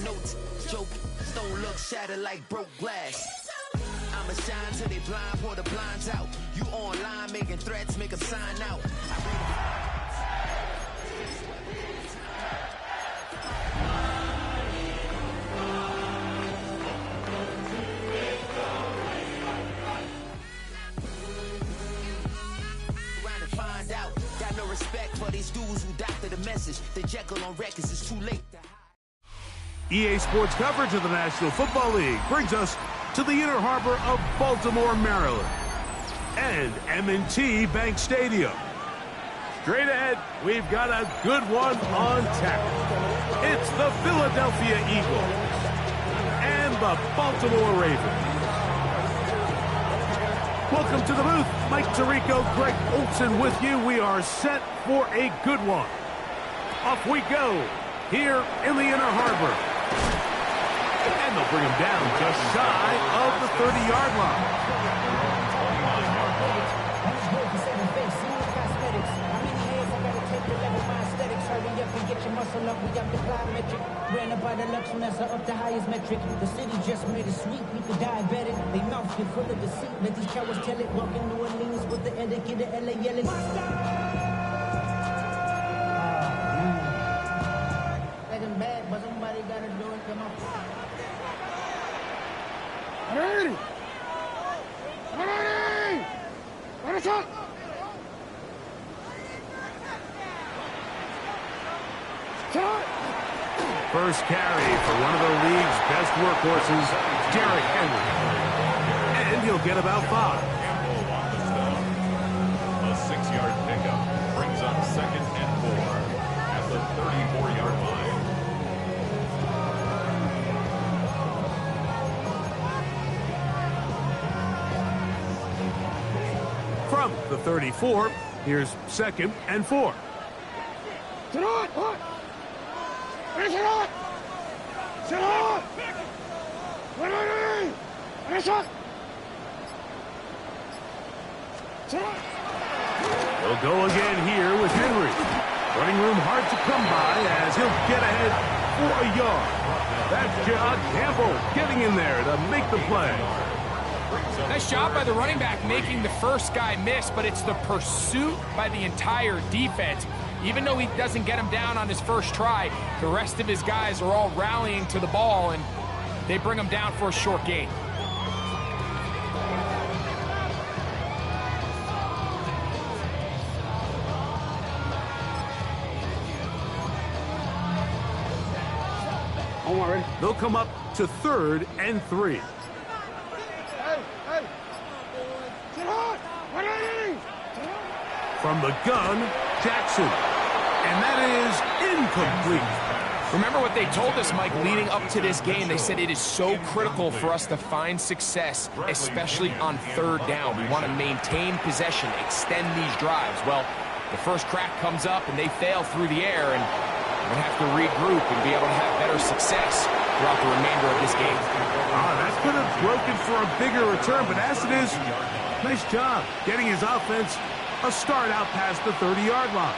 notes. Joke, stone look shattered like broke glass. I'ma shine till they blind, pour the blinds out. You online making threats, make them sign out. Find out. Got no respect for these dudes who doctor the message. The Jekyll on records is too late. EA Sports coverage of the National Football League brings us to the inner harbor of Baltimore, Maryland, and M&T Bank Stadium. Straight ahead, we've got a good one on tap. It's the Philadelphia Eagles and the Baltimore Ravens. Welcome to the booth. Mike Tirico, Greg Olson with you. We are set for a good one. Off we go here in the inner harbor. And they'll bring him down just shy of the 30-yard line. Hurry up and get your muscle up, we got the plyometric. Ran up by the Luxembourg, up the highest metric. The city just made it sweet, people diabetic. They mouth get full of deceit, let these cowards tell it. Walking New Orleans with the etiquette of LA yelling. Like I'm bad, but somebody gotta do it, come on. Ready! Ready! Ready, talk! First carry for one of the league's best workhorses, Derrick Henry. And he'll get about 5. A 6-yard pickup brings up 2nd and 4 at the 34-yard line. From the 34, here's 2nd and 4. He'll go again here with Henry. Running room hard to come by as he'll get ahead for a yard. That's John Campbell getting in there to make the play. Nice job by the running back making the first guy miss, but it's the pursuit by the entire defense. Even though he doesn't get him down on his first try, the rest of his guys are all rallying to the ball, and they bring him down for a short gain. They'll come up to 3rd and 3. From the gun, Jackson. And that is incomplete. Remember what they told us, Mike, leading up to this game. They said it is so critical for us to find success, especially on 3rd down. We want to maintain possession, extend these drives. Well, the first crack comes up and they fail through the air, and we're going to have to regroup and be able to have better success throughout the remainder of this game. That could have broken for a bigger return, but as it is, nice job getting his offense a start out past the 30-yard line.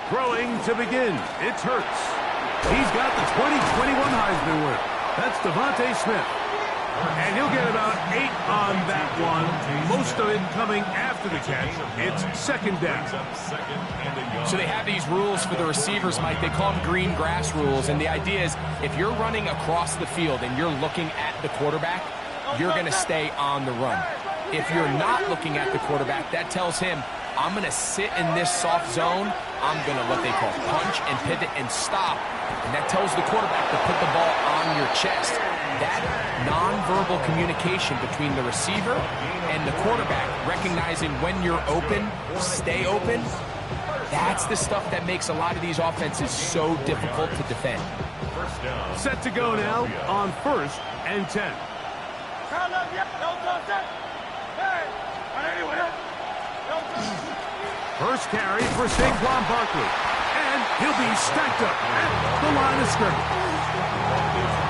Throwing to begin, it's Hurts. He's got the 2021 Heisman winner. That's Devontae Smith. And he'll get about 8 on that one. Most of it coming after the catch. It's 2nd down. So they have these rules for the receivers, Mike. They call them green grass rules. And the idea is if you're running across the field and you're looking at the quarterback, you're going to stay on the run. If you're not looking at the quarterback, that tells him, I'm going to sit in this soft zone. I'm going to what they call punch and pivot and stop. And that tells the quarterback to put the ball on your chest. That nonverbal communication between the receiver and the quarterback, recognizing when you're open, stay open, that's the stuff that makes a lot of these offenses so difficult to defend. Set to go now on 1st and 10. First carry for Saquon Barkley. And he'll be stacked up at the line of scrimmage.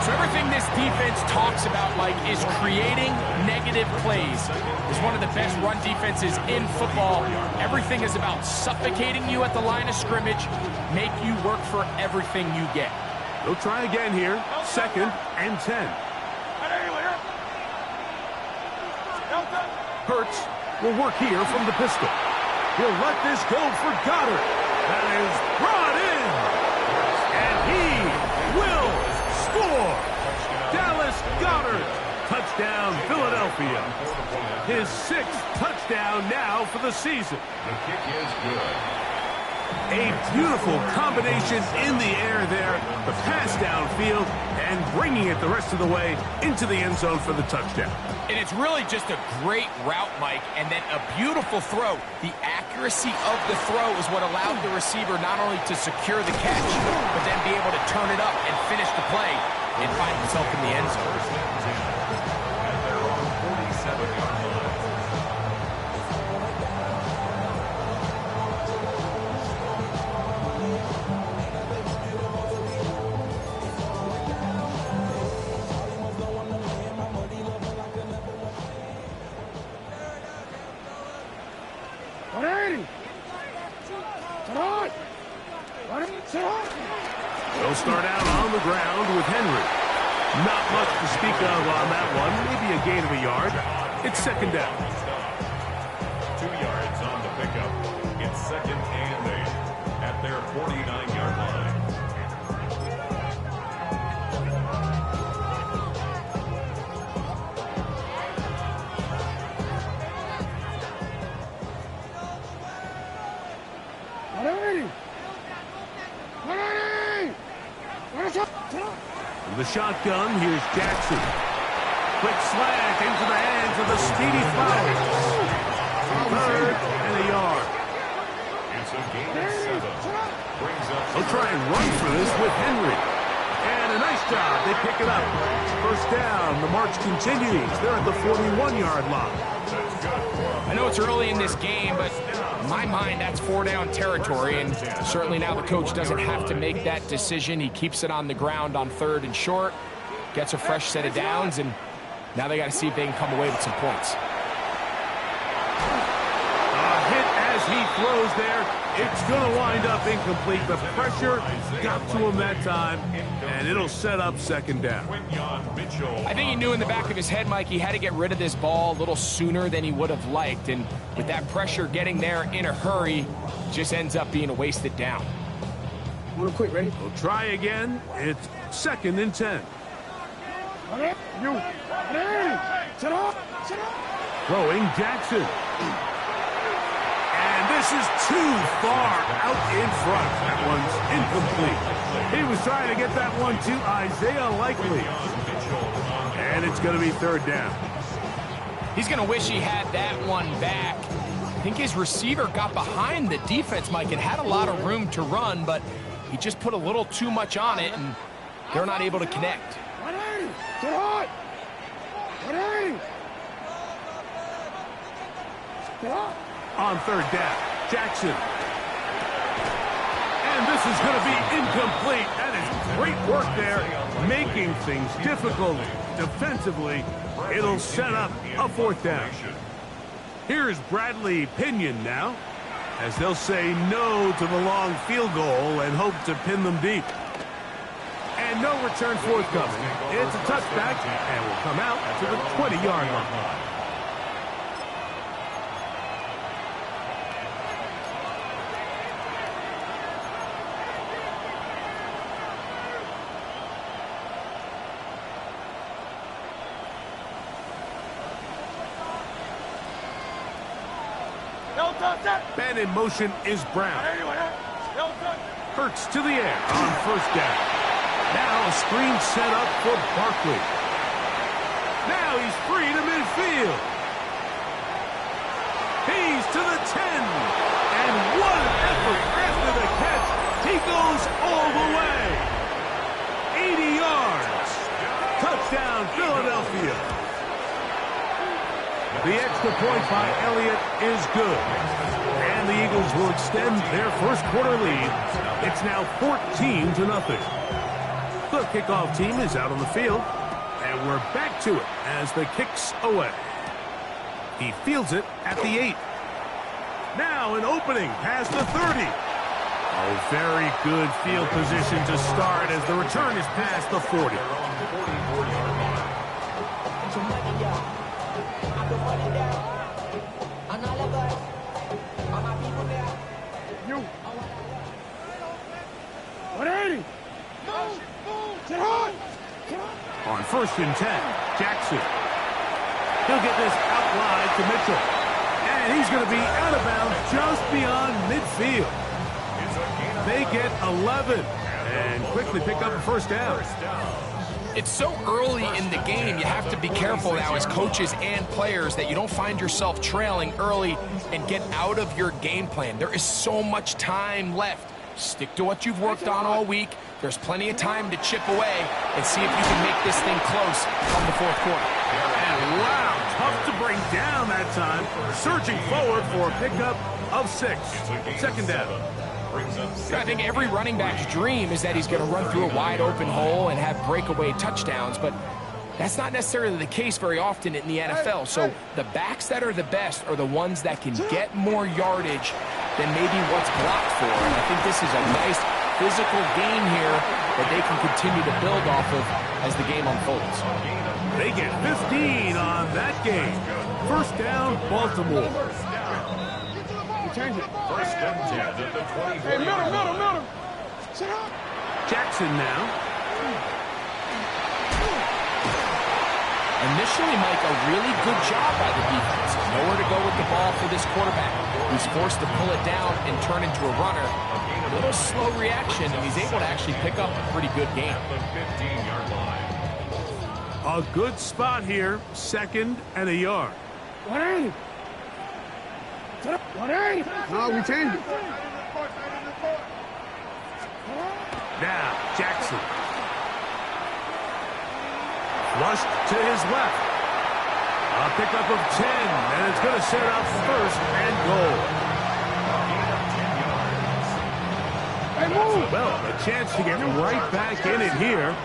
So everything this defense talks about, Mike, is creating negative plays. It's one of the best run defenses in football. Everything is about suffocating you at the line of scrimmage, make you work for everything you get. They'll try again here. 2nd and 10. Hurts will work here from the pistol. He'll let this go for Goddard. That is brought in. And he will score. Dallas Goddard. Touchdown, Philadelphia. His 6th touchdown now for the season. The kick is good. A beautiful combination in the air there. The pass downfield and bringing it the rest of the way into the end zone for the touchdown. And it's really just a great route, Mike, and then a beautiful throw. The accuracy of the throw is what allowed the receiver not only to secure the catch, but then be able to turn it up and finish the play and find himself in the end zone. At their own 47-yard line. They'll start out on the ground with Henry. Not much to speak of on that one. Maybe a gain of a yard. It's 2nd down. 2 yards on the pickup. It's 2nd and 8 at their 49-yard line. From the shotgun, here's Jackson. Quick slant into the hands of the speedy Flowers. 3rd and a yard. It's a gain of 7. Brings up. They'll try and run for this with Henry. And a nice job. They pick it up. 1st down. The march continues. They're at the 41-yard line. I know it's early in this game, but in my mind, that's 4-down territory, and certainly now the coach doesn't have to make that decision. He keeps it on the ground on 3rd and short, gets a fresh set of downs, and now they got to see if they can come away with some points. Hit as he throws there. It's going to wind up incomplete. The pressure got to him that time, and it'll set up 2nd down. I think he knew in the back of his head, Mike, he had to get rid of this ball a little sooner than he would have liked, and with that pressure getting there in a hurry, just ends up being a wasted down. Real quick, ready? We'll try again. It's 2nd and 10. Throwing Jackson. And this is too far out in front. That one's incomplete. He was trying to get that one to Isaiah Likely. And it's going to be 3rd down. He's going to wish he had that one back. I think his receiver got behind the defense, Mike, and had a lot of room to run, but he just put a little too much on it, and they're not able to connect. On 3rd down, Jackson. And this is going to be incomplete. That is great work there, making things difficult defensively. It'll set up a 4th down. Here's Bradley Pinion now, as they'll say no to the long field goal and hope to pin them deep. And no return forthcoming. It's a touchback and will come out to the 20-yard line. Man in motion is Brown. Hurts to the air on 1st down. Now a screen set up for Barkley. Now he's free to midfield. He's to the 10. And what an effort after the catch. He goes all the way. 80 yards. Touchdown, Philadelphia. The extra point by Elliott is good. And the Eagles will extend their 1st quarter lead. It's now 14-0. The kickoff team is out on the field, and we're back to it as the kick's away. He fields it at the 8. Now an opening past the 30. Oh, very good field position to start as the return is past the 40. On 1st and 10, Jackson. He'll get this out wide to Mitchell. And he's going to be out of bounds just beyond midfield. They get 11 and quickly pick up a first down. It's so early in the game, you have to be careful now as coaches and players that you don't find yourself trailing early and get out of your game plan. There is so much time left. Stick to what you've worked on all week. There's plenty of time to chip away and see if you can make this thing close come the 4th quarter. And wow, tough to bring down that time. Surging forward for a pickup of 6. 2nd down. I think every running back's dream is that he's going to run through a wide open hole and have breakaway touchdowns, but that's not necessarily the case very often in the NFL. So the backs that are the best are the ones that can get more yardage than maybe what's blocked for. And I think this is a nice physical game here that they can continue to build off of as the game unfolds. They get 15 on that game. 1st down, Baltimore. Change it. 1st and 10 at the 20. Hey, middle. Sit up. Jackson now. Initially, Mike, a really good job by the defense. Nowhere to go with the ball for this quarterback. He's forced to pull it down and turn into a runner. A little slow reaction, and he's able to actually pick up a pretty good game. The 15-yard line. A good spot here. 2nd and a yard. 180. No, we changed it. Now, Jackson. Flushed to his left. A pickup of 10, and it's going to set up 1st and goal. Hey, move. Well, a chance to get right back in it here.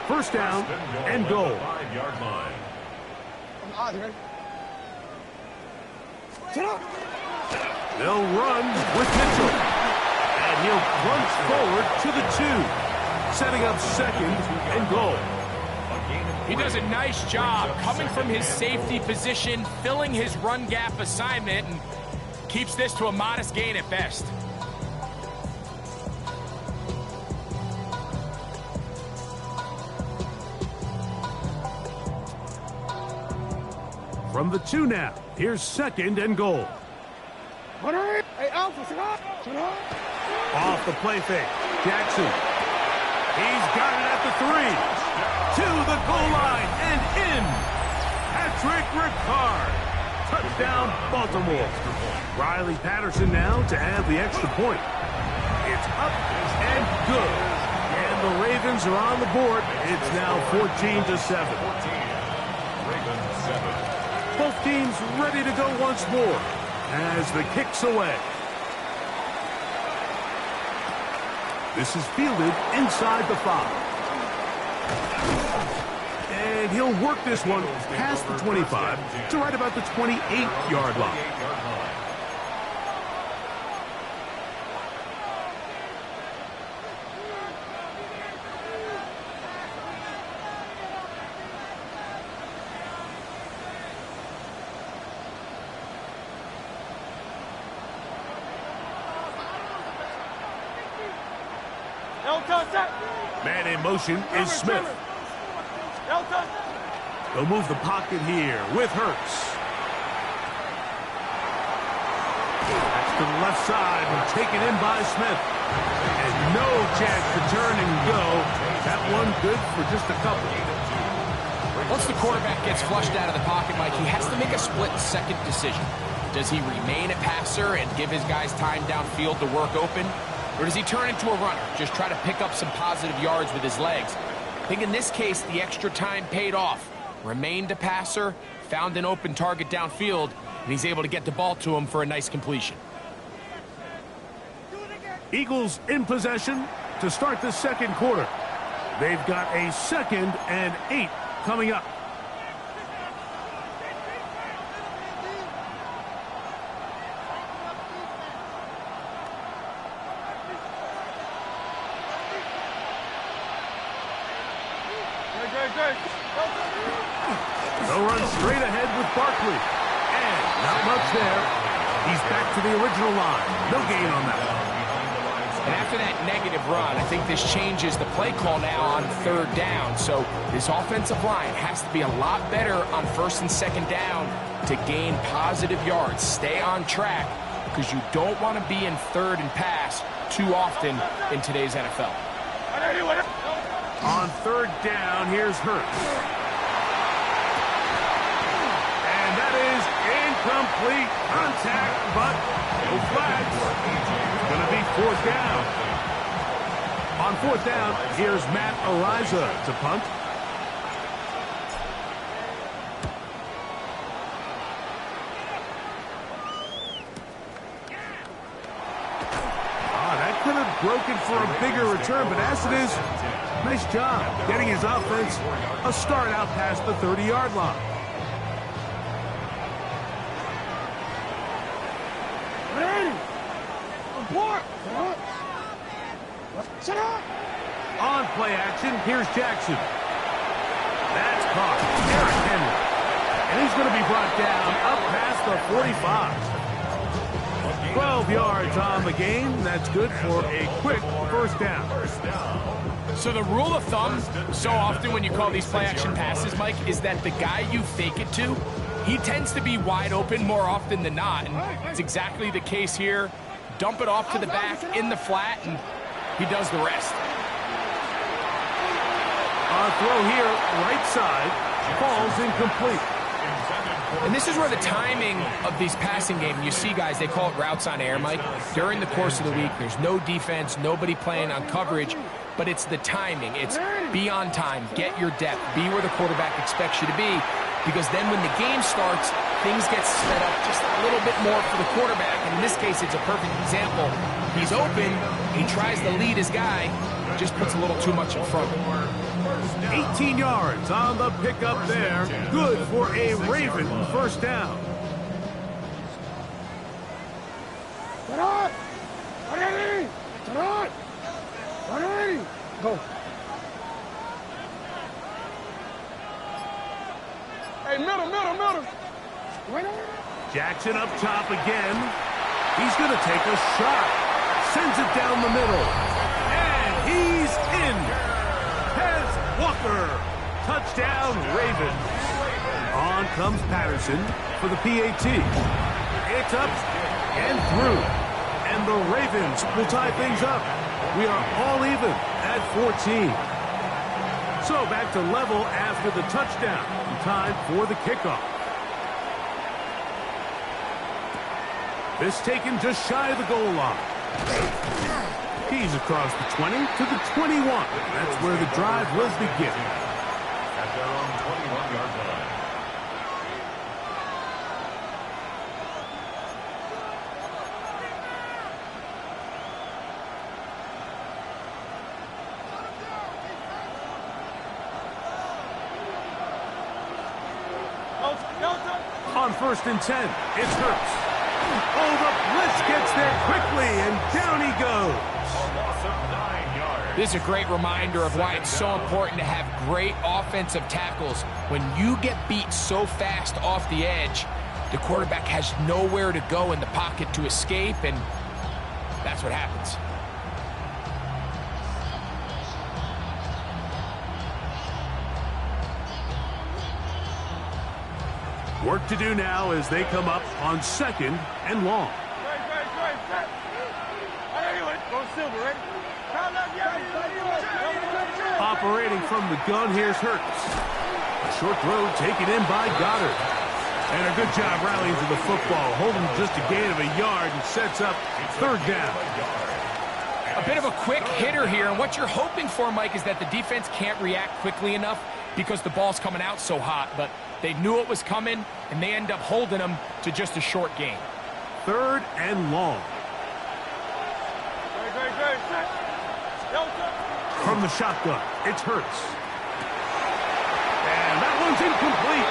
1st down and goal. 5-yard line. Sit up. They'll run with Mitchell. And he'll plunge forward to the 2. Setting up 2nd and goal. He does a nice job coming from his safety position, filling his run gap assignment, and keeps this to a modest gain at best. From the 2 now. Here's 2nd and goal. Hey, Alpha, sit up. Off the play fake. Jackson. He's got it at the 3. To the goal line and in. Patrick Ricard. Touchdown, Baltimore. Riley Patterson now to add the extra point. It's up and good. And the Ravens are on the board. It's now 14-7. Ravens 7. Both teams ready to go once more as the kick's away. This is fielded inside the 5. And he'll work this one past the 25 to right about the 28-yard line. Man in motion is Smith. They'll move the pocket here with Hurts. That's to the left side and taken in by Smith. And no chance to turn and go. That one good for just a couple. Once the quarterback gets flushed out of the pocket, Mike, he has to make a split-second decision. Does he remain a passer and give his guys time downfield to work open? Or does he turn into a runner, just try to pick up some positive yards with his legs? I think in this case, the extra time paid off. Remained a passer, found an open target downfield, and he's able to get the ball to him for a nice completion. Eagles in possession to start the 2nd quarter. They've got a 2nd and 8 coming up. They'll run straight ahead with Barkley. And not much there. He's back to the original line. No gain on that. And after that negative run, I think this changes the play call now on 3rd down. So this offensive line has to be a lot better on 1st and 2nd down to gain positive yards. Stay on track because you don't want to be in 3rd and pass too often in today's NFL. On 3rd down, here's Hurts. And that is incomplete contact, but no flags. It's going to be 4th down. On 4th down, here's Matt Ariza to punt. That could have broken for a bigger return, but as it is, nice job getting his offense a start out past the 30-yard line. On play action, here's Jackson. That's caught. Eric Henry. And he's going to be brought down up past the 45. 12 yards on the game. That's good for a quick 1st down. So the rule of thumb, so often when you call these play-action passes, Mike, is that the guy you fake it to, he tends to be wide open more often than not. And it's exactly the case here. Dump it off to the back in the flat, and he does the rest. On throw here, right side, falls incomplete. And this is where the timing of these passing games, you see guys, they call it routes on air, Mike. During the course of the week, there's no defense, nobody playing on coverage, but it's the timing. It's be on time, get your depth, be where the quarterback expects you to be, because then when the game starts, things get sped up just a little bit more for the quarterback. And in this case, it's a perfect example. He's open, he tries to lead his guy, just puts a little too much in front. 18 yards on the pickup there. Good for a Raven 1st down. Go. Hey, middle. Jackson up top again. He's going to take a shot. Sends it down the middle. And he's in. Walker, touchdown Ravens. On comes Patterson for the PAT. It's up and through. And the Ravens will tie things up. We are all even at 14. So back to level after the touchdown. Time for the kickoff. This taken just shy of the goal line. He's across the 20 to the 21. That's where the drive will begin. At their own 21-yard line. On 1st and 10, it's Hurts. Oh, the blitz gets there quickly, and down he goes. This is a great reminder of why it's so important to have great offensive tackles. When you get beat so fast off the edge, the quarterback has nowhere to go in the pocket to escape, and that's what happens. Work to do now as they come up on 2nd and long. Operating from the gun, here's Hurts. A short throw taken in by Goddard. And a good job rallying to the football, holding just a gain of a yard and sets up 3rd down. A bit of a quick hitter here, and what you're hoping for, Mike, is that the defense can't react quickly enough because the ball's coming out so hot, but they knew it was coming, and they end up holding them to just a short gain. 3rd and long. from the shotgun. It's Hurts. And that one's incomplete.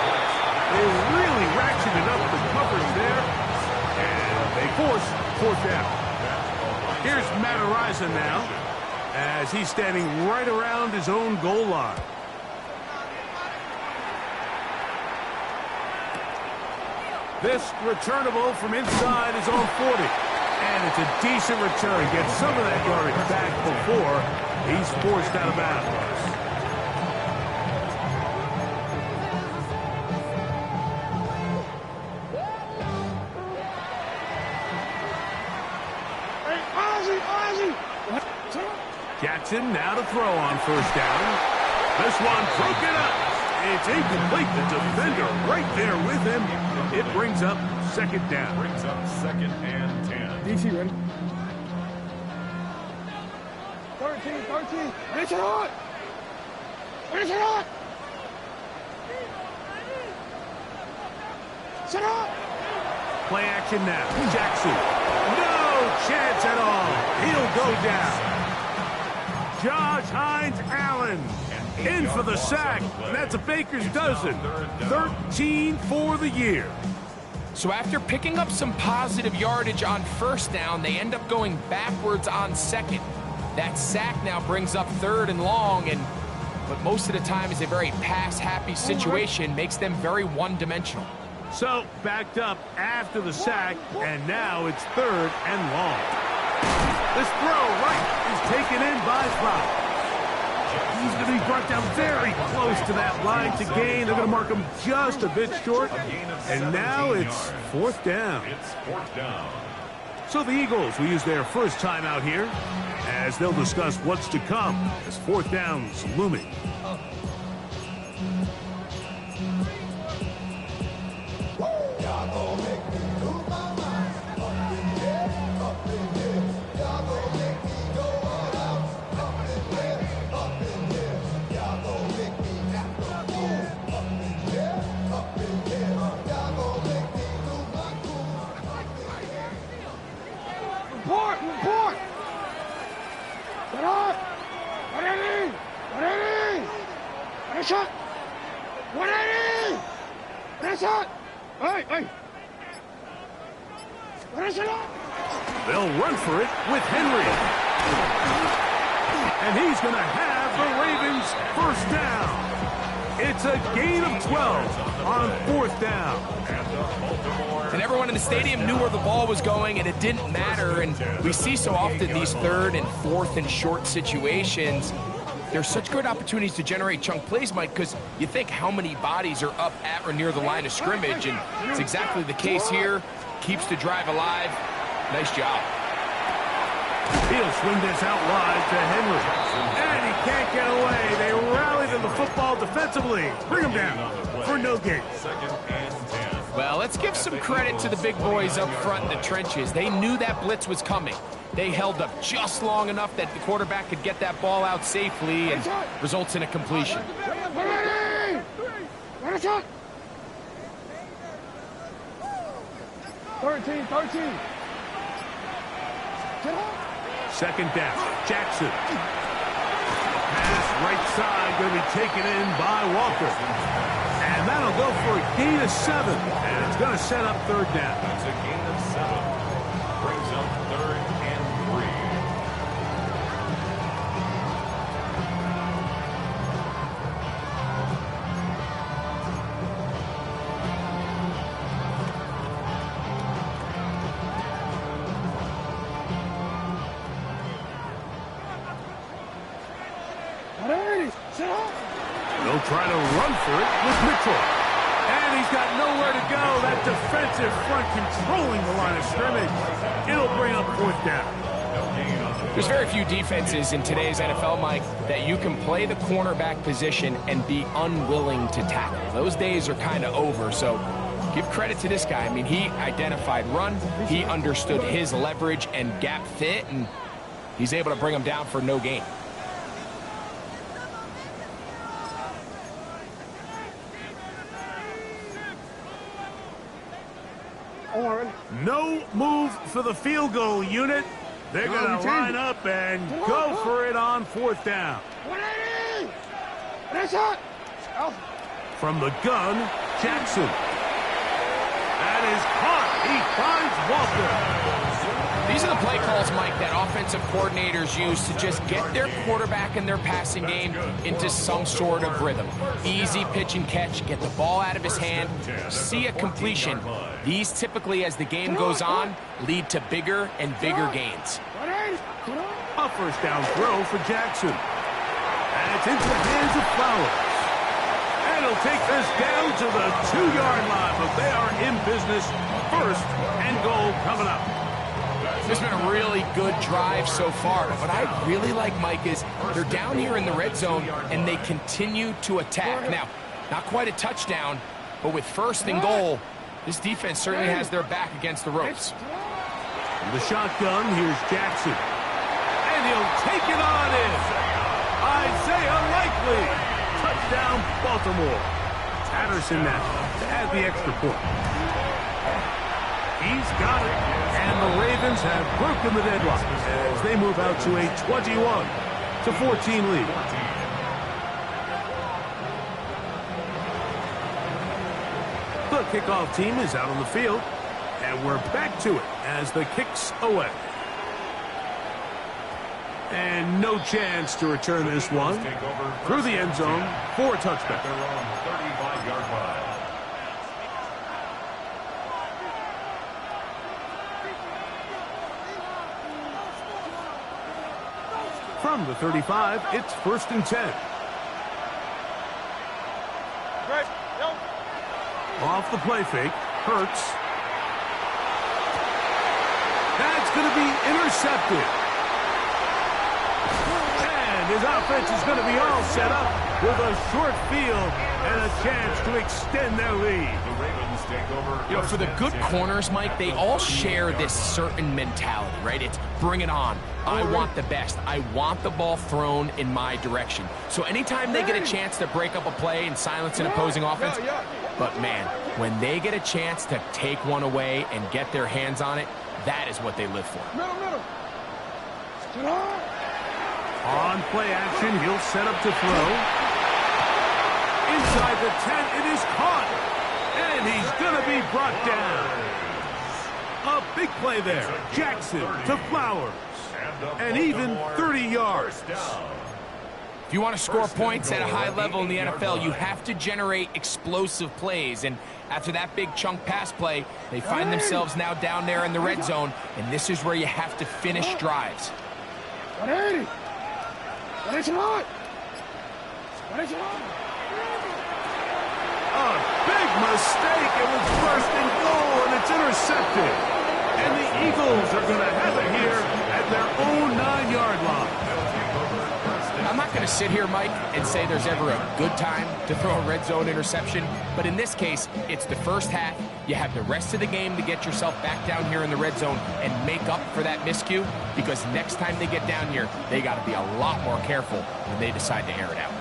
They really ratcheted up the coverage there. And they force fourth down. Here's Matt Araiza now, as he's standing right around his own goal line. This returnable from inside his own 40. And it's a decent return. Gets some of that yardage back before he's forced out of bounds. Jackson now to throw on first down. This one broken up. It's incomplete. The defender right there with him. It brings up second down. Brings up second and 10. DC ready? 13. Finish it on! Finish it on! Sit up! Play action now. Jackson. No chance at all. He'll go down. Josh Hines-Allen in for the sack. And that's a baker's dozen. 13 for the year. So after picking up some positive yardage on first down, they end up going backwards on second. That sack now brings up third and long, and but most of the time is a very pass-happy situation, makes them very one-dimensional. So backed up after the sack, and now it's third and long. This throw right is taken in by Fowl. He's going to be brought down very close to that line to gain. They're going to mark him just a bit short. And now it's fourth down. It's fourth down. So the Eagles will use their first time out here as they'll discuss what's to come as fourth down's looming. Report! Get up! What it is? Finish it! What it is? Finish it! Hey! Finish it up! They'll run for it with Henry. And he's going to have the Ravens first down. It's a gain of 12 on fourth down. And everyone in the stadium knew where the ball was going, and it didn't matter. And we see so often these third and fourth and short situations, there's such good opportunities to generate chunk plays, Mike, because you think how many bodies are up at or near the line of scrimmage, and it's exactly the case here. Keeps the drive alive. Nice job. He'll swing this out wide to Henry. And he can't get away. They rally to the football defensively. Bring him down for no gain. Second and 10. Well, let's give some credit to the big boys up front in the trenches. They knew that blitz was coming. They held up just long enough that the quarterback could get that ball out safely and results in a completion. 13. Second down. Jackson. Pass right side going to be taken in by Walker. And that'll go for a gain of 7. And it's going to set up third down. That's a gain of 7. Brings up third and 3. They'll try to run for it with Mitchell. And he's got nowhere to go. That defensive front controlling the line of scrimmage. It'll bring up fourth down. There's very few defenses in today's NFL, Mike, that you can play the cornerback position and be unwilling to tackle. Those days are kind of over, so give credit to this guy. I mean, he identified run, he understood his leverage and gap fit, and he's able to bring him down for no gain. No move for the field goal unit. They're going to line up and go for it on 4th down. 180! That's it! From the gun, Jackson. That is caught. He finds Walker. These are the play calls, Mike, that offensive coordinators use to just get their quarterback and their passing game into some sort of rhythm. Easy pitch and catch, get the ball out of his hand, see a completion. These typically, as the game goes on, lead to bigger and bigger gains. A 1st down throw for Jackson. And it's into the hands of Flowers. And he'll take this down to the 2-yard line, but they are in business. 1st and goal coming up. This has been a really good drive so far, but what I really like, Mike, is they're down here in the red zone, and they continue to attack. Now, not quite a touchdown, but with 1st and goal, this defense certainly has their back against the ropes. From the shotgun, here's Jackson. And he'll take it on in. Isaiah Likely. Touchdown, Baltimore. Patterson now to add the extra point. He's got it. And the Ravens have broken the deadlock as they move out to a 21-14 lead. The kickoff team is out on the field, and we're back to it as the kick's away. And no chance to return this one through the end zone for a touchback. They're on 35-yard line. From the 35, it's 1st and 10. Off the play fake, Hurts. That's going to be intercepted. And his offense is going to be all set up with a short field and a chance to extend their lead. The Ravens take over. You know, for the good corners, Mike, they all share this certain mentality, right? It's bring it on. I want the best. I want the ball thrown in my direction. So anytime they get a chance to break up a play and silence an opposing offense, but man, when they get a chance to take one away and get their hands on it, that is what they live for. On play action, he'll set up to throw. Inside the 10, it is caught. And he's going to be brought down. A big play there. Jackson to Flowers. And even 30 yards. If you want to score points at a high level in the NFL, you have to generate explosive plays. And after that big chunk pass play, they find themselves now down there in the red zone. And this is where you have to finish drives. A big mistake. It was 1st and goal, and it's intercepted. And the Eagles are going to have it here at their own 9-yard line. I'm not going to sit here, Mike, and say there's ever a good time to throw a red zone interception. But in this case, it's the first half. You have the rest of the game to get yourself back down here in the red zone and make up for that miscue. Because next time they get down here, they got to be a lot more careful when they decide to air it out.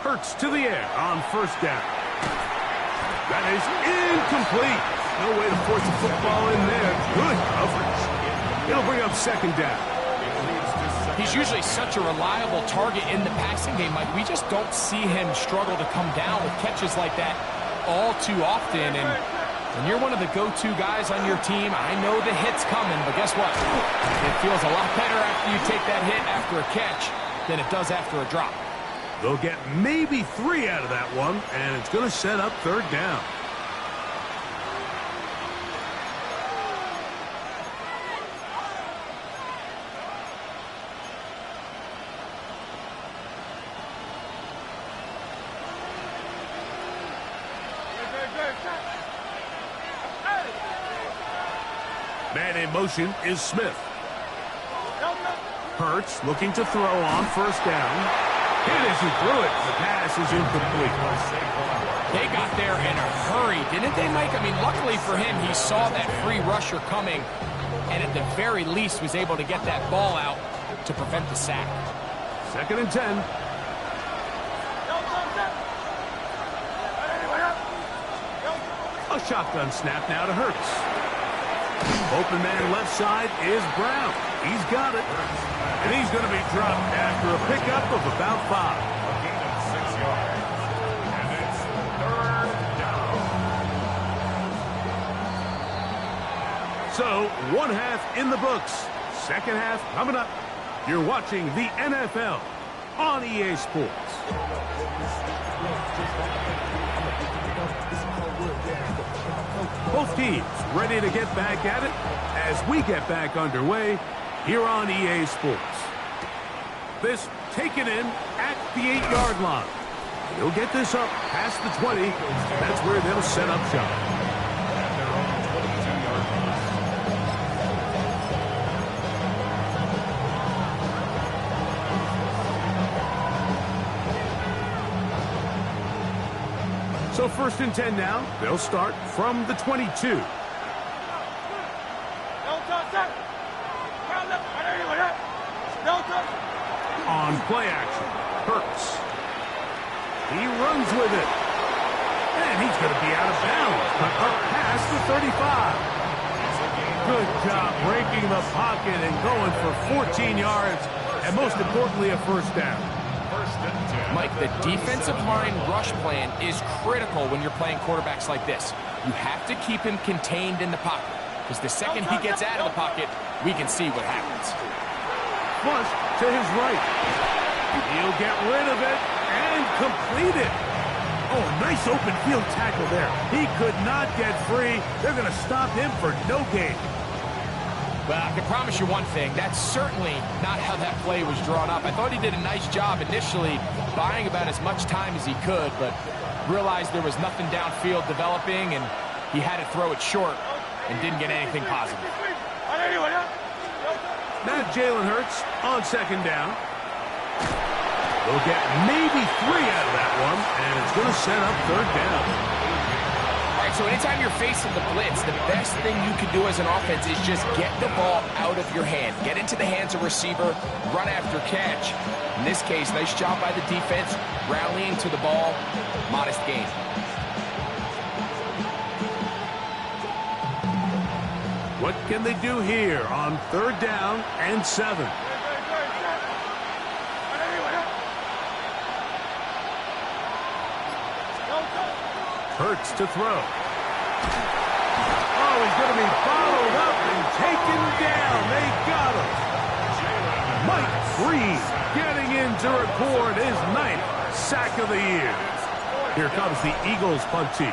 Hurts to the air on 1st down. That is incomplete. No way to force the football in there. Good coverage. It'll bring up 2nd down. He's usually such a reliable target in the passing game, Mike. We just don't see him struggle to come down with catches like that all too often. And when you're one of the go-to guys on your team, I know the hit's coming, but guess what? It feels a lot better after you take that hit after a catch than it does after a drop. They'll get maybe 3 out of that one, and it's going to set up 3rd down. Man in motion is Smith. Hurts looking to throw on 1st down. Hit as he threw it. The pass is incomplete. They got there in a hurry, didn't they, Mike? I mean, luckily for him, he saw that free rusher coming, and at the very least was able to get that ball out to prevent the sack. 2nd and 10. Shotgun snap now to Hurts. Open man left side is Brown. He's got it. And he's going to be dropped after a pickup of about 5. A gain of 6 yards. And it's 3rd down. So, one half in the books. Second half coming up. You're watching the NFL on EA Sports. Both teams ready to get back at it as we get back underway here on EA Sports. This taken in at the 8-yard line. They'll get this up past the 20. That's where they'll set up shop. At their own 22-yard line. So 1st and 10 now. They'll start from the 22. On play action, Hurts. He runs with it. And he's going to be out of bounds, but up past the 35. Good job breaking the pocket and going for 14 yards, and most importantly, a 1st down. Mike, the defensive line rush plan is critical when you're playing quarterbacks like this. You have to keep him contained in the pocket, because the second he gets out of the pocket, we can see what happens. Flush to his right. He'll get rid of it and complete it. Oh, nice open field tackle there. He could not get free. They're going to stop him for no gain. Well, I can promise you one thing. That's certainly not how that play was drawn up. I thought he did a nice job initially buying about as much time as he could, but realized there was nothing downfield developing, and he had to throw it short and didn't get anything positive. Now Jalen Hurts on 2nd down. They'll get maybe 3 out of that one, and it's going to set up 3rd down. All right, so anytime you're facing the blitz, the best thing you can do as an offense is just get the ball out of your hand. Get into the hands of receiver, run after catch. In this case, nice job by the defense, rallying to the ball, modest gain. What can they do here on 3rd down and 7? Hurts to throw. Oh, he's going to be followed up and taken down. They got him. Mike Green getting in to record his 9th sack of the year. Here comes the Eagles punt team.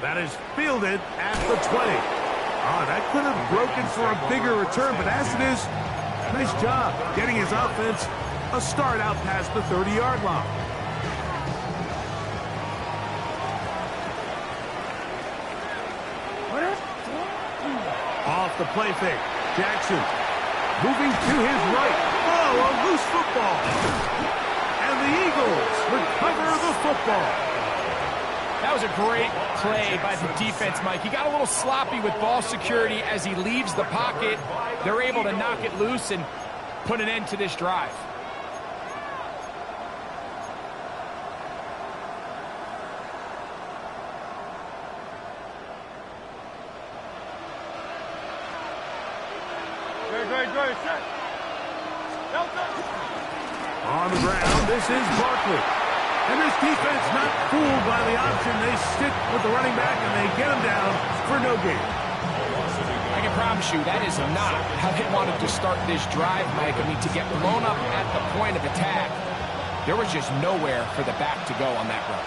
That is fielded at the 20. Oh, that could have broken for a bigger return, but as it is, nice job getting his offense a start out past the 30-yard line. Off the play fake. Jackson moving to his right. Oh, a loose football. And the Eagles recover the football. That was a great play by the defense, Mike. He got a little sloppy with ball security as he leaves the pocket. They're able to knock it loose and put an end to this drive. On the ground, this is Barkley. And this defense not fooled by the option. They stick with the running back, and they get him down for no gain. I can promise you that is not how they wanted to start this drive, Mike. I mean, to get blown up at the point of attack, there was just nowhere for the back to go on that run.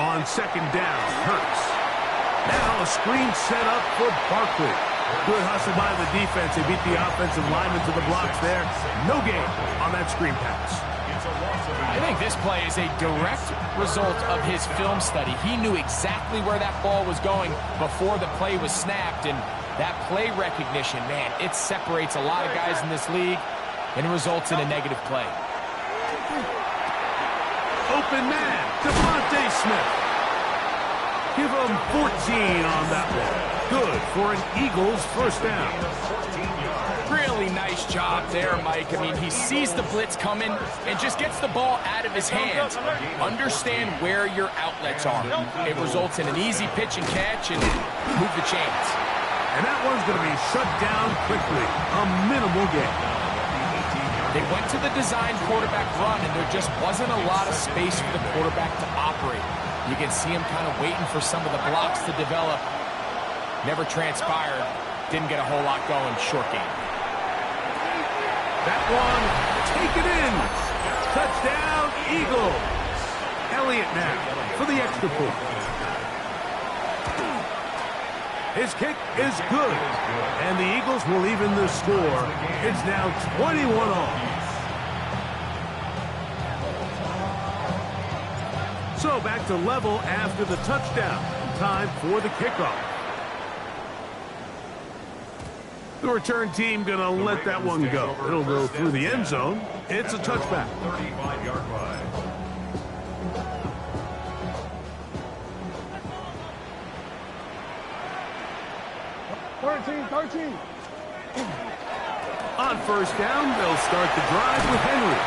On 2nd down, Hurts. Now a screen set up for Barkley. Good hustle by the defense. They beat the offensive lineman to the blocks there. No gain on that screen pass. I think this play is a direct result of his film study. He knew exactly where that ball was going before the play was snapped, and that play recognition, man, it separates a lot of guys in this league, and it results in a negative play. Open man, Devontae Smith. Give him 14 on that one. Good for an Eagles 1st down. Really nice job there, Mike. I mean, he sees the blitz coming and just gets the ball out of his hands. Understand where your outlets are. It results in an easy pitch and catch and move the chains. And that one's going to be shut down quickly. A minimal gain. They went to the design quarterback run, and there just wasn't a lot of space for the quarterback to operate. You can see him kind of waiting for some of the blocks to develop. Never transpired. Didn't get a whole lot going. Short game. That one, take it in. Touchdown, Eagles. Elliott now for the extra point. His kick is good, and the Eagles will even the score. It's now 21 all. So back to level after the touchdown. Time for the kickoff. The return team going to let that one go. It'll go through the end zone. It's a touchback. 35-yard line. On first down, they'll start the drive with Henry.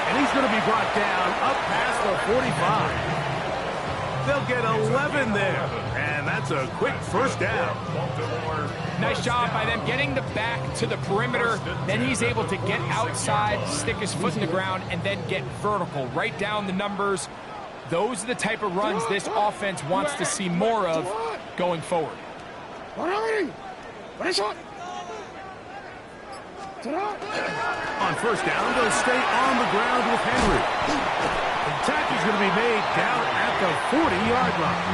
And he's going to be brought down up past the 45. They'll get 11 there. And that's a quick first down. Nice job by them getting the back to the perimeter. Then he's able to get outside, stick his foot in the ground, and then get vertical. Right down the numbers. Those are the type of runs this offense wants to see more of going forward. On first down, they'll stay on the ground with Henry. The tackle's going to be made down at the 40-yard line.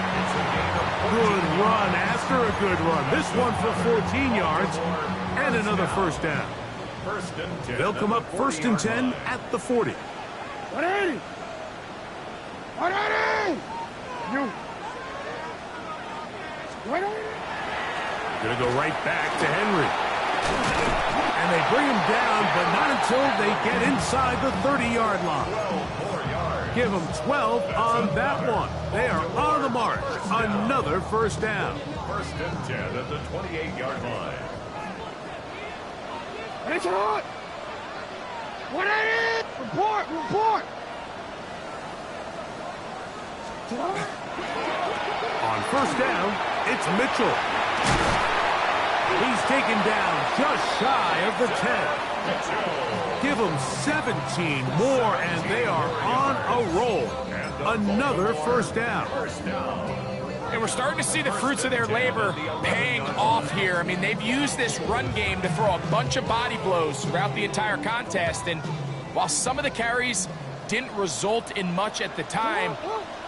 Good run after a good run. This one for 14 yards and another first down. They'll come up first and 10 at the 40. Going to go right back to Henry. And they bring him down, but not until they get inside the 30-yard line. Give them 12 on that one. They are on the mark. Another first down. First and 10 at the 28-yard line. Report! On first down, it's Mitchell. He's taken down just shy of the 10. Give them 17 more, and they are on a roll. Another first down. And we're starting to see the fruits of their labor paying off here. I mean, they've used this run game to throw a bunch of body blows throughout the entire contest. And while some of the carries didn't result in much at the time,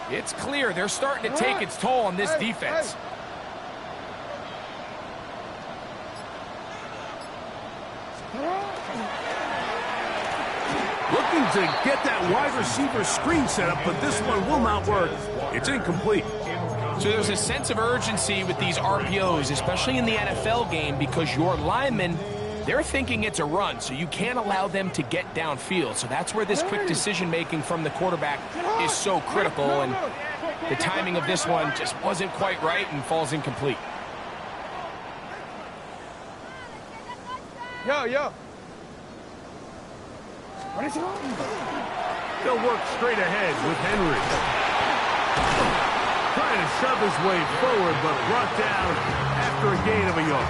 it's clear they're starting to take its toll on this defense. Looking to get that wide receiver screen set up, but this one will not work. It's incomplete. So there's a sense of urgency with these RPOs, especially in the NFL game, because your linemen, they're thinking it's a run, so you can't allow them to get downfield. So that's where this quick decision-making from the quarterback is so critical, and the timing of this one just wasn't quite right and falls incomplete. Yo. They'll work straight ahead with Henry. Trying to shove his way forward, but brought down after a gain of a yard.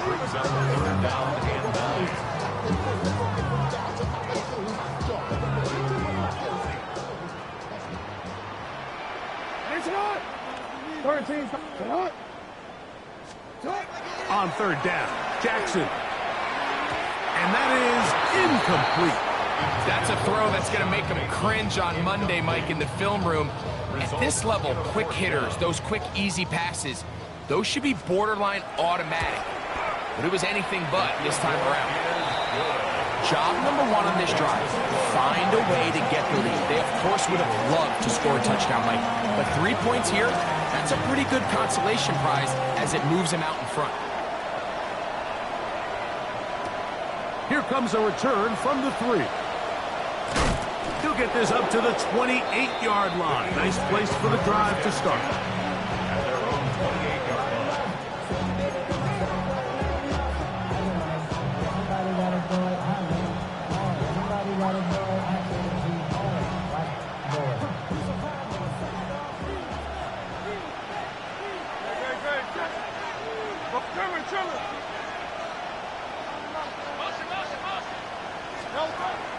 Brings up third down and 9. On third down, Jackson. And that is incomplete. That's a throw that's going to make them cringe on Monday, Mike, in the film room. At this level, quick hitters, those quick, easy passes, those should be borderline automatic. But it was anything but this time around. Job number one on this drive, find a way to get the lead. They, of course, would have loved to score a touchdown, Mike. But 3 points here, that's a pretty good consolation prize as it moves them out in front. Here comes a return from the 3. He'll get this up to the 28-yard line. Nice place for the drive to start. at their own 28-yard line.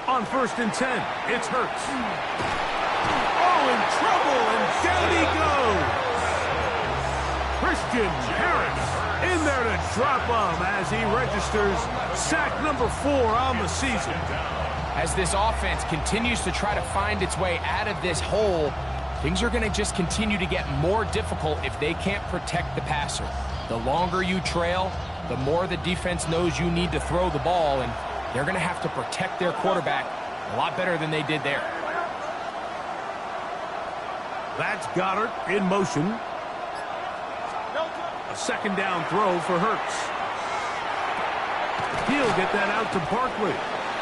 On 1st and 10, it's Hurts. Oh, in trouble, and down he goes. Christian Harris in there to drop him as he registers sack number 4 on the season. As this offense continues to try to find its way out of this hole, things are going to just continue to get more difficult if they can't protect the passer. The longer you trail, the more the defense knows you need to throw the ball, and they're going to have to protect their quarterback a lot better than they did there. That's Goddard in motion. A 2nd down throw for Hurts. He'll get that out to Barkley.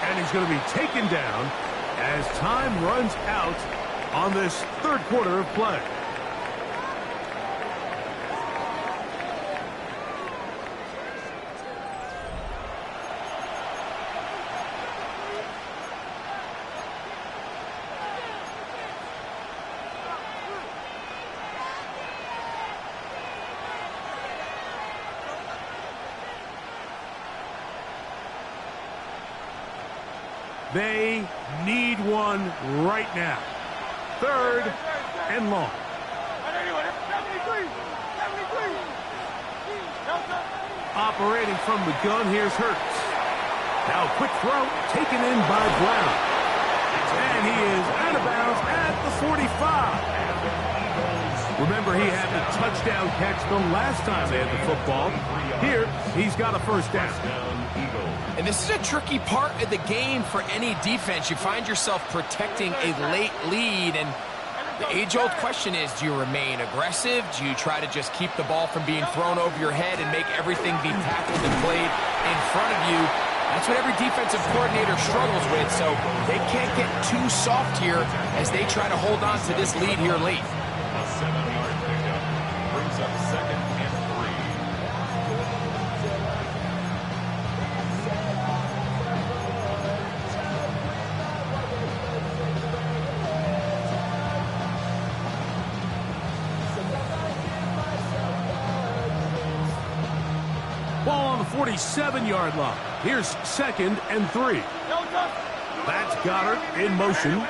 And he's going to be taken down as time runs out on this 3rd quarter of play. They need one right now. 3rd and long. Operating from the gun, here's Hurts. Now quick throw, taken in by Brown. And he is out of bounds at the 45. Remember, he had the touchdown catch the last time they had the football. Here, he's got a 1st down. And this is a tricky part of the game for any defense. You find yourself protecting a late lead, and the age-old question is, do you remain aggressive? Do you try to just keep the ball from being thrown over your head and make everything be tackled and played in front of you? That's what every defensive coordinator struggles with, so they can't get too soft here as they try to hold on to this lead here late. A 7-yard pickup brings up 2nd and 3. Ball on the 47-yard line. Here's 2nd and 3. That's Goddard in motion.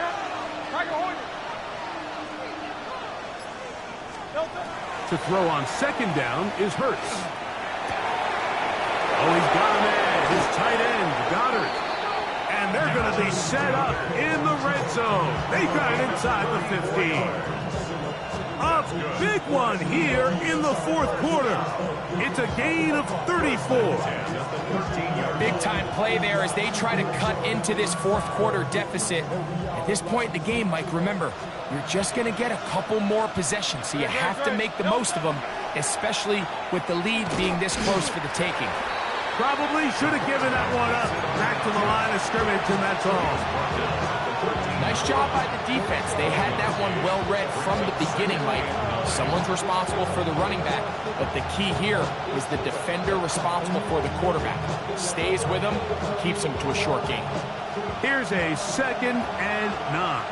To throw on 2nd down is Hurts. Oh, he's got him in. His tight end, Goddard. And they're going to be set up in the red zone. They got it inside the 15. A big one here in the 4th quarter. It's a gain of 34. Big-time play there as they try to cut into this 4th quarter deficit. At this point in the game, Mike, remember, you're just going to get a couple more possessions, so you have to make the most of them, especially with the lead being this close for the taking. Probably should have given that one up. Back to the line of scrimmage, and that's all. Nice job by the defense. They had that one well read from the beginning, Mike. Someone's responsible for the running back, but the key here is the defender responsible for the quarterback. Stays with him, keeps him to a short gain. Here's a 2nd and 9.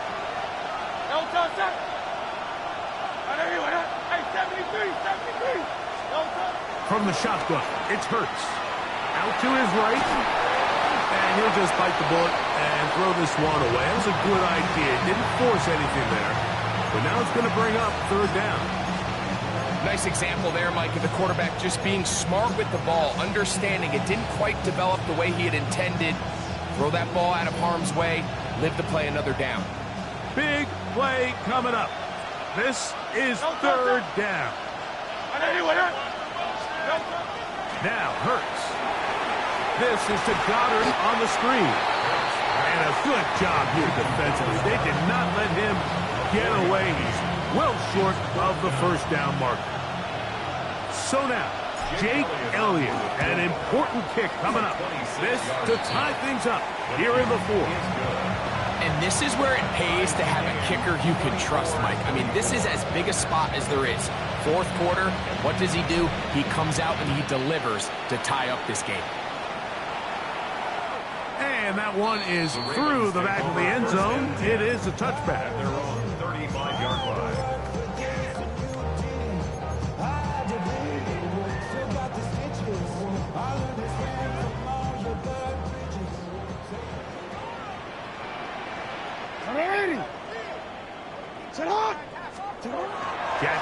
From the shotgun, it's Hurts. Out to his right, and he'll just bite the bullet and throw this one away. That was a good idea. Didn't force anything there, but now it's going to bring up 3rd down. Nice example there, Mike, of the quarterback just being smart with the ball, understanding it didn't quite develop the way he had intended. Throw that ball out of harm's way, live to play another down. Big play coming up. This is 3rd down. Now Hurts. This is to Goddard on the screen. And a good job here defensively. They did not let him get away. He's well short of the 1st down marker. So now, Jake Elliott, an important kick coming up. This to tie things up here in the 4th. And this is where it pays to have a kicker you can trust, Mike. I mean, this is as big a spot as there is. 4th quarter, what does he do? He comes out and he delivers to tie up this game. And that one is through the back of the end zone. It is a touchback. At their own 35-yard line.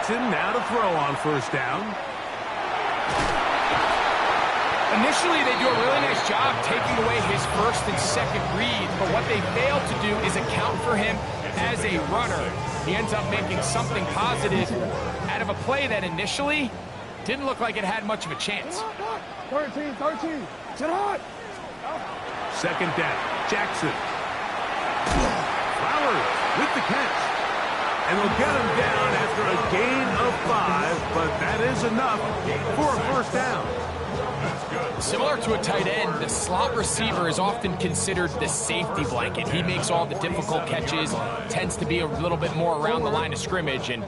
Jackson now to throw on first down. Initially, they do a really nice job taking away his first and second reads, but what they fail to do is account for him as a runner. He ends up making something positive out of a play that initially didn't look like it had much of a chance. 13. Sit hot. Second down, Jackson. Flowers with the catch. And they'll get him down after a gain of 5, but that is enough for a first down. Similar to a tight end, the slot receiver is often considered the safety blanket. He makes all the difficult catches, tends to be a little bit more around the line of scrimmage, and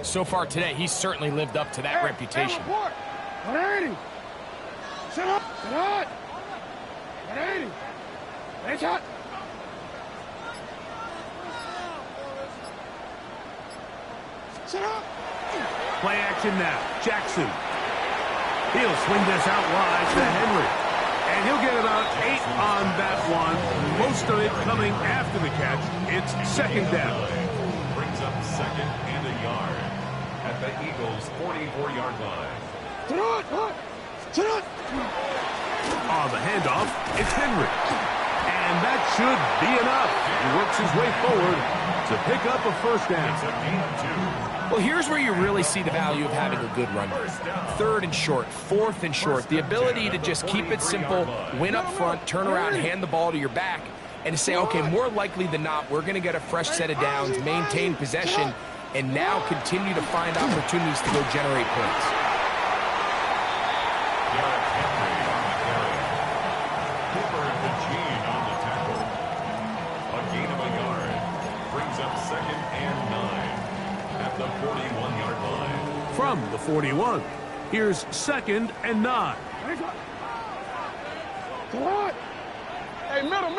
so far today, he's certainly lived up to that reputation. 180. Sit up. 180. Hey, shot. Sit up. Play action now. Jackson. He'll swing this out wide to Henry. And he'll get about 8 on that one. Most of it coming after the catch. It's second down. Brings up second and a yard at the Eagles' 44-yard line. Sit up. On the handoff, it's Henry. And that should be enough. He works his way forward to pick up a first down. It's a gain of 2. Well, here's where you really see the value of having a good run. Third and short, fourth and short. The ability to just keep it simple, win up front, turn around, hand the ball to your back, and to say, okay, more likely than not, we're going to get a fresh set of downs, maintain possession, and now continue to find opportunities to go generate points. A gain of a yard brings up second and 9 at the 41-yard line. From the 41, here's second and 9. Sit hot. Hey, middle.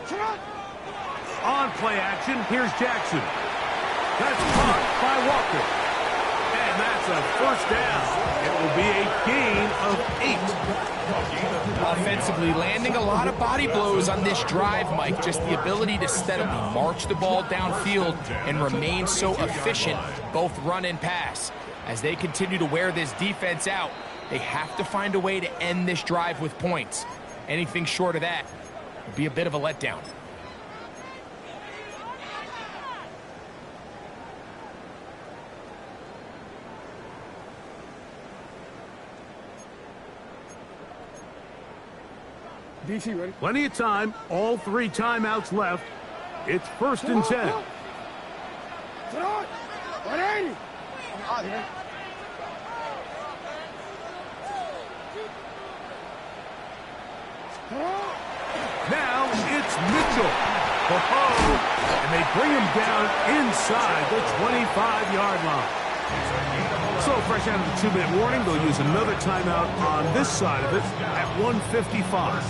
Sit hot. On play action, here's Jackson. That's caught by Walker. And that's a first down. It will be a gain of 8. Offensively, landing a lot of body blows on this drive, Mike. Just the ability to steadily march the ball downfield and remain so efficient, both run and pass. As they continue to wear this defense out, they have to find a way to end this drive with points. Anything short of that would be a bit of a letdown. DC ready? Plenty of time, all 3 timeouts left. It's first and 10. Sit hot. 180. I'm out here. Now it's Mitchell. And they bring him down inside the 25-yard line. So fresh out of the 2-minute warning, they'll use another timeout on this side of it at 1:55.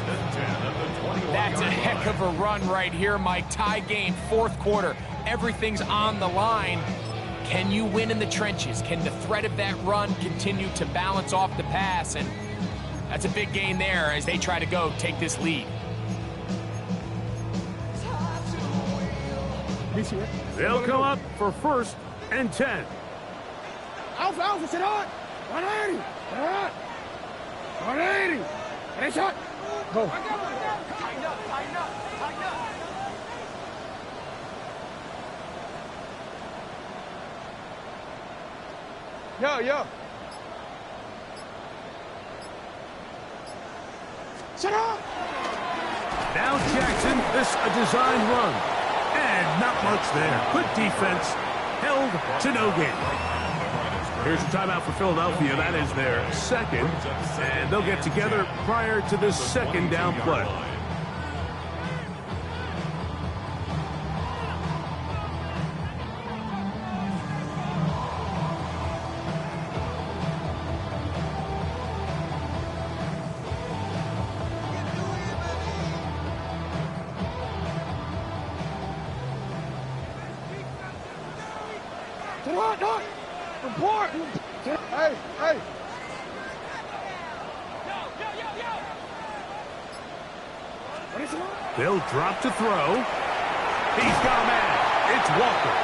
That's a heck of a run right here, Mike. Tie game, fourth quarter. Everything's on the line. Can you win in the trenches? Can the threat of that run continue to balance off the pass? And that's a big gain there as they try to go take this lead. They'll come up for first and 10. Alpha, sit hot. 180. 180. Hey, shot. Go. Yo. Sit up. Now Jackson, this a designed run. And not much there. Good defense. Held to no gain. Here's a timeout for Philadelphia. That is their second. And they'll get together prior to this second down play. No. Report. Hey. They'll drop to throw. He's got a man. It's Walker.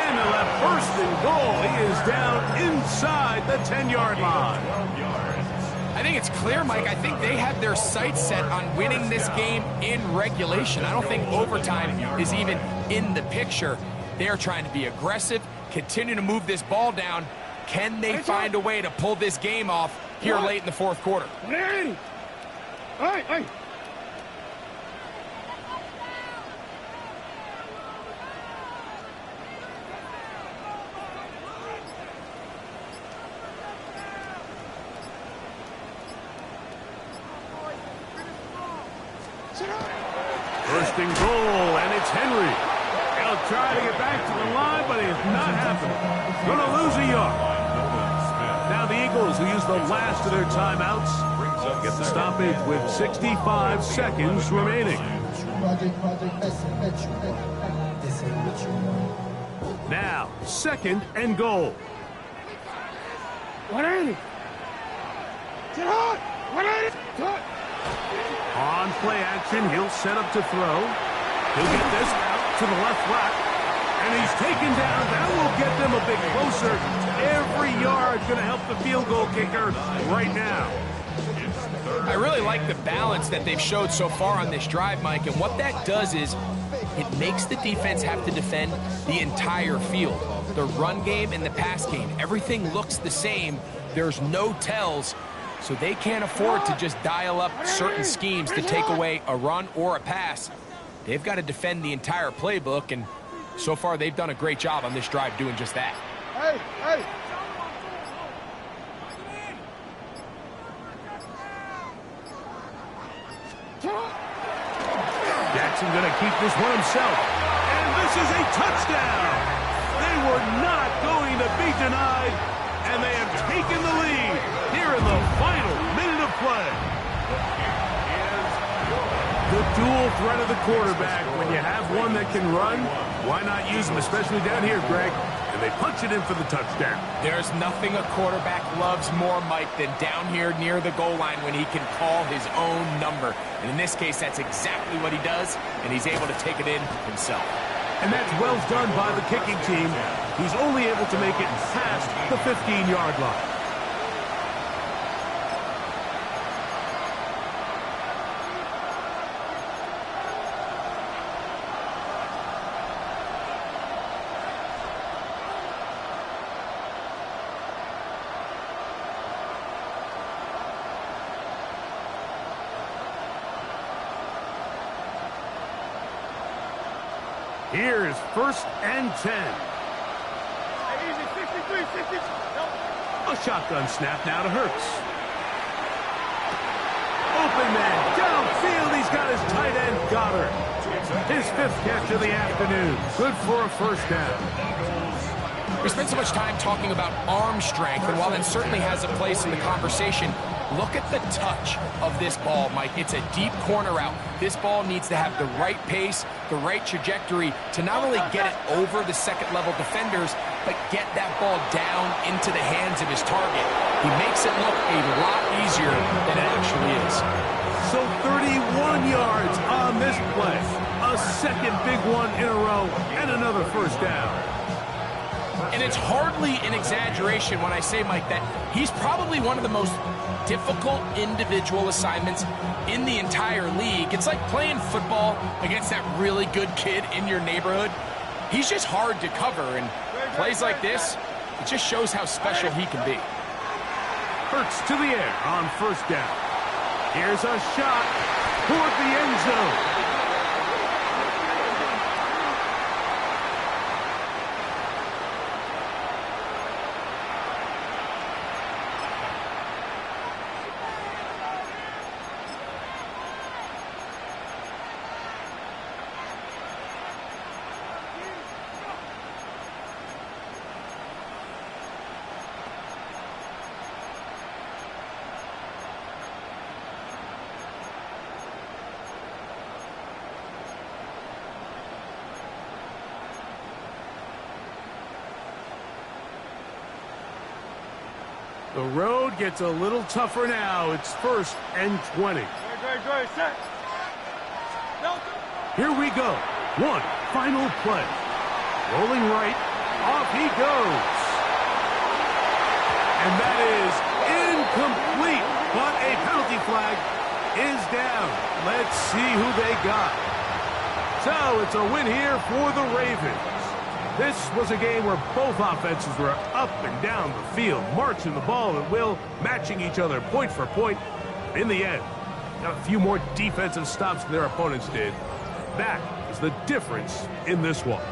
And the left first and goal. He is down inside the 10-yard line. I think it's clear, Mike. I think they have their sights set on winning this game in regulation. I don't think overtime is even in the picture. They're trying to be aggressive, continue to move this ball down. Can they find a way to pull this game off here late in the fourth quarter? First and goal, and it's Henry. He'll try to get back to the line, but it's not happening. Going to lose a yard. Now the Eagles, who use the last of their timeouts, get the stoppage with 65 seconds remaining. Now, second and goal. On play action, he'll set up to throw. He'll get this out to the left flat. And he's taken down. That will get them a bit closer. Every yard's going to help the field goal kicker right now. I really like the balance that they've showed so far on this drive, Mike. And what that does is it makes the defense have to defend the entire field. The run game and the pass game, everything looks the same. There's no tells. So they can't afford to just dial up certain schemes to take away a run or a pass. They've got to defend the entire playbook, and so far they've done a great job on this drive doing just that. Jackson going to keep this one himself. And this is a touchdown. They were not going to be denied, and they have taken the lead here in the final minute of play. The dual threat of the quarterback. When you have one that can run, why not use him, especially down here, Greg? And they punch it in for the touchdown. There's nothing a quarterback loves more, Mike, than down here near the goal line when he can call his own number. And in this case, that's exactly what he does, and he's able to take it in himself. And that's well done by the kicking team. He's only able to make it past the 15-yard line. Here's first and 10. A shotgun snap now to Hurts. Open man, downfield, he's got his tight end, Goddard. His fifth catch of the afternoon. Good for a first down. We spent so much time talking about arm strength, and while that certainly has a place in the conversation, look at the touch of this ball, Mike. It's a deep corner route. This ball needs to have the right pace, the right trajectory to not only get it over the second-level defenders, but get that ball down into the hands of his target. He makes it look a lot easier than it actually is. So 31 yards on this play. A second big one in a row, and another first down. And it's hardly an exaggeration when I say, Mike, that he's probably one of the most difficult individual assignments in the entire league. It's like playing football against that really good kid in your neighborhood. He's just hard to cover, and plays like this, it just shows how special he can be. Hurts to the air on first down. Here's a shot toward the end zone. The road gets a little tougher now. It's first and 20. Here we go. One final play. Rolling right. Off he goes. And that is incomplete. But a penalty flag is down. Let's see who they got. So it's a win here for the Ravens. This was a game where both offenses were up and down the field, marching the ball at will, matching each other point for point. In the end, got a few more defensive stops than their opponents did. That is the difference in this one.